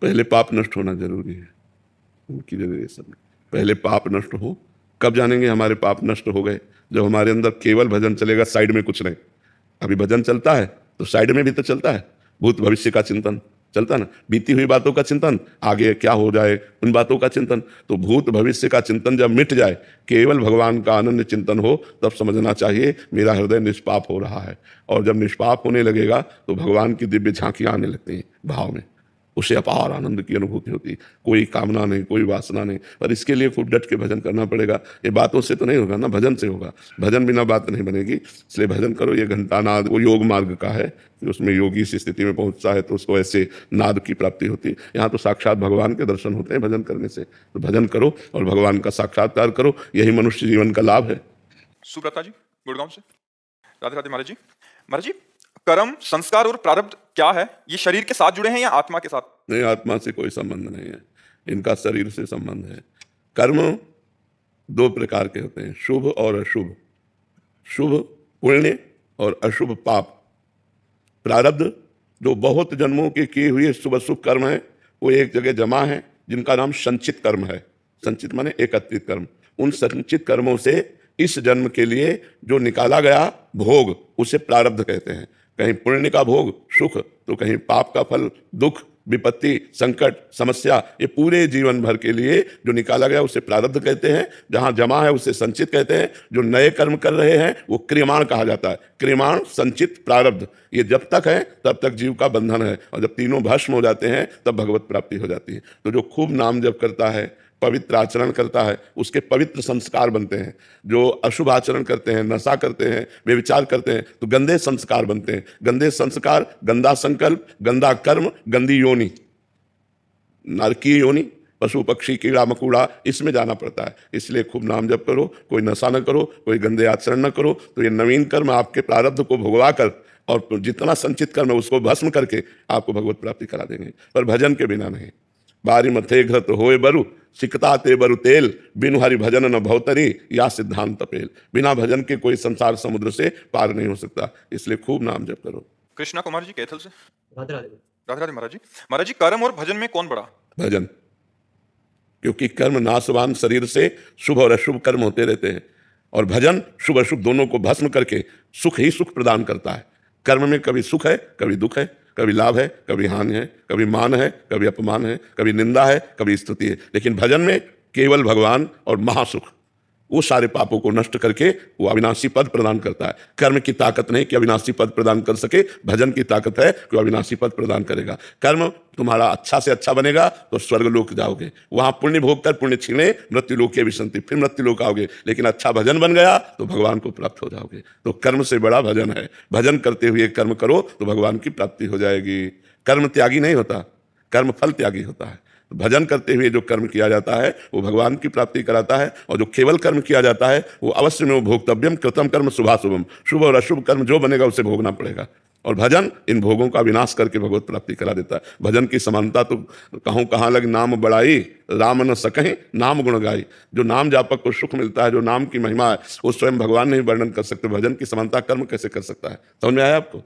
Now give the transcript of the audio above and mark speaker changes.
Speaker 1: पहले पाप नष्ट होना जरूरी है उनकी जनरेशन में। पहले पाप नष्ट हो। कब जानेंगे हमारे पाप नष्ट हो गए? जब हमारे अंदर केवल भजन चलेगा, साइड में कुछ नहीं। अभी भजन चलता है तो साइड में भी तो चलता है भूत भविष्य का चिंतन चलता ना, बीती हुई बातों का चिंतन, आगे क्या हो जाए उन बातों का चिंतन। तो भूत भविष्य का चिंतन जब मिट जाए, केवल भगवान का आनंद चिंतन हो, तब समझना चाहिए मेरा हृदय निष्पाप हो रहा है। और जब निष्पाप होने लगेगा तो भगवान की दिव्य झांकियां आने लगती हैं भाव में, उसे अपार आनंद की अनुभूति होती। कोई कामना नहीं, कोई वासना नहीं, पर इसके लिए खूब डट के भजन करना पड़ेगा। ये बातों से तो नहीं होगा ना, भजन से होगा। भजन बिना बात नहीं बनेगी, इसलिए भजन करो। ये घंटा नाद वो योग मार्ग का है कि उसमें योगी इस स्थिति में पहुंचता है तो उसको ऐसे नाद की प्राप्ति होती है। यहाँ तो साक्षात भगवान के दर्शन होते हैं भजन करने से। तो भजन करो और भगवान का साक्षात्कार करो, यही मनुष्य जीवन का लाभ है।
Speaker 2: सुब्रता जी गुड़गांव से। राधे राधे महाराज जी। महाराज जी, कर्म, संस्कार और प्रारब्ध क्या है? ये शरीर के साथ जुड़े हैं या आत्मा के साथ?
Speaker 1: नहीं, आत्मा से कोई संबंध नहीं है, इनका शरीर से संबंध है। कर्म दो प्रकार के होते हैं, शुभ और अशुभ। शुभ पुण्य और अशुभ पाप। प्रारब्ध जो बहुत जन्मों के किए हुए शुभ अशुभ कर्म है, वो एक जगह जमा है, जिनका नाम संचित कर्म है। संचित माने एकत्रित कर्म। उन संचित कर्मों से इस जन्म के लिए जो निकाला गया भोग, उसे प्रारब्ध कहते हैं। कहीं पुण्य का भोग सुख, तो कहीं पाप का फल दुख, विपत्ति, संकट, समस्या। ये पूरे जीवन भर के लिए जो निकाला गया उसे प्रारब्ध कहते हैं। जहां जमा है उसे संचित कहते हैं। जो नए कर्म कर रहे हैं वो क्रियमाण कहा जाता है। क्रियमाण, संचित, प्रारब्ध, ये जब तक है तब तक जीव का बंधन है, और जब तीनों भस्म हो जाते हैं तब भगवत प्राप्ति हो जाती है। तो जो खूब नाम जप करता है, पवित्र आचरण करता है, उसके पवित्र संस्कार बनते हैं। जो अशुभ आचरण करते हैं, नशा करते हैं, व्यभिचार करते हैं, तो गंदे संस्कार बनते हैं। गंदे संस्कार, गंदा संकल्प, गंदा कर्म, गंदी योनि, नरकीय योनि, पशु पक्षी कीड़ा मकोड़ा, इसमें जाना पड़ता है। इसलिए खूब नाम जप करो, कोई नशा न करो, कोई गंदे आचरण न करो। तो ये नवीन कर्म आपके प्रारब्ध को भुगवा कर और जितना संचित कर्म है उसको भस्म करके आपको भगवत प्राप्ति करा देंगे, पर भजन के बिना नहीं। बारी मथे घृत होए बरु, सिकता ते बरु तेल, बिनु हरि भजन न भवतरी, या सिद्धांत पेल। बिना भजन के कोई संसार समुद्र से पार नहीं हो सकता। इसलिए खूब नाम जप करो।
Speaker 2: कृष्णा कुमार जी कैथल से।
Speaker 3: राधे राधे।
Speaker 2: राधे राधे महाराज जी। महाराज जी, कर्म और भजन में कौन बड़ा?
Speaker 1: भजन, क्योंकि कर्म नाशवान शरीर से शुभ और अशुभ कर्म होते रहते हैं, और भजन शुभ अशुभ दोनों को भस्म करके सुख ही सुख प्रदान करता है। कर्म में कभी सुख है, कभी दुख है, कभी लाभ है, कभी हानि है, कभी मान है, कभी अपमान है, कभी निंदा है, कभी स्तुति है। लेकिन भजन में केवल भगवान और महासुख, वो सारे पापों को नष्ट करके वो अविनाशी पद प्रदान करता है। कर्म की ताकत नहीं कि अविनाशी पद प्रदान कर सके, भजन की ताकत है कि अविनाशी पद प्रदान करेगा। कर्म तुम्हारा अच्छा से अच्छा बनेगा तो स्वर्ग लोक जाओगे, वहां पुण्य भोग कर पुण्य छीने मृत्यु लोक की विसंति, फिर मृत्यु लोक आओगे। लेकिन अच्छा भजन बन गया तो भगवान को प्राप्त हो जाओगे। तो कर्म से बड़ा भजन है। भजन करते हुए कर्म करो तो भगवान की प्राप्ति हो जाएगी। कर्म त्यागी नहीं होता, कर्म फल त्यागी होता है। भजन करते हुए जो कर्म किया जाता है वो भगवान की प्राप्ति कराता है, और जो केवल कर्म किया जाता है वो अवश्य में वो भोक्तव्यम कृतम कर्म शुभाशुभम, शुभ और अशुभ कर्म जो बनेगा उसे भोगना पड़ेगा। और भजन इन भोगों का विनाश करके भगवत प्राप्ति करा देता है। भजन की समानता तो कहूँ कहाँ लग नाम बड़ाई, राम न सकहीं नाम गुण गाई। जो नाम जापक को सुख मिलता है, जो नाम की महिमा है, वो स्वयं भगवान नहीं वर्णन कर सकते। भजन की समानता कर्म कैसे कर सकता है? समझ में आया आपको?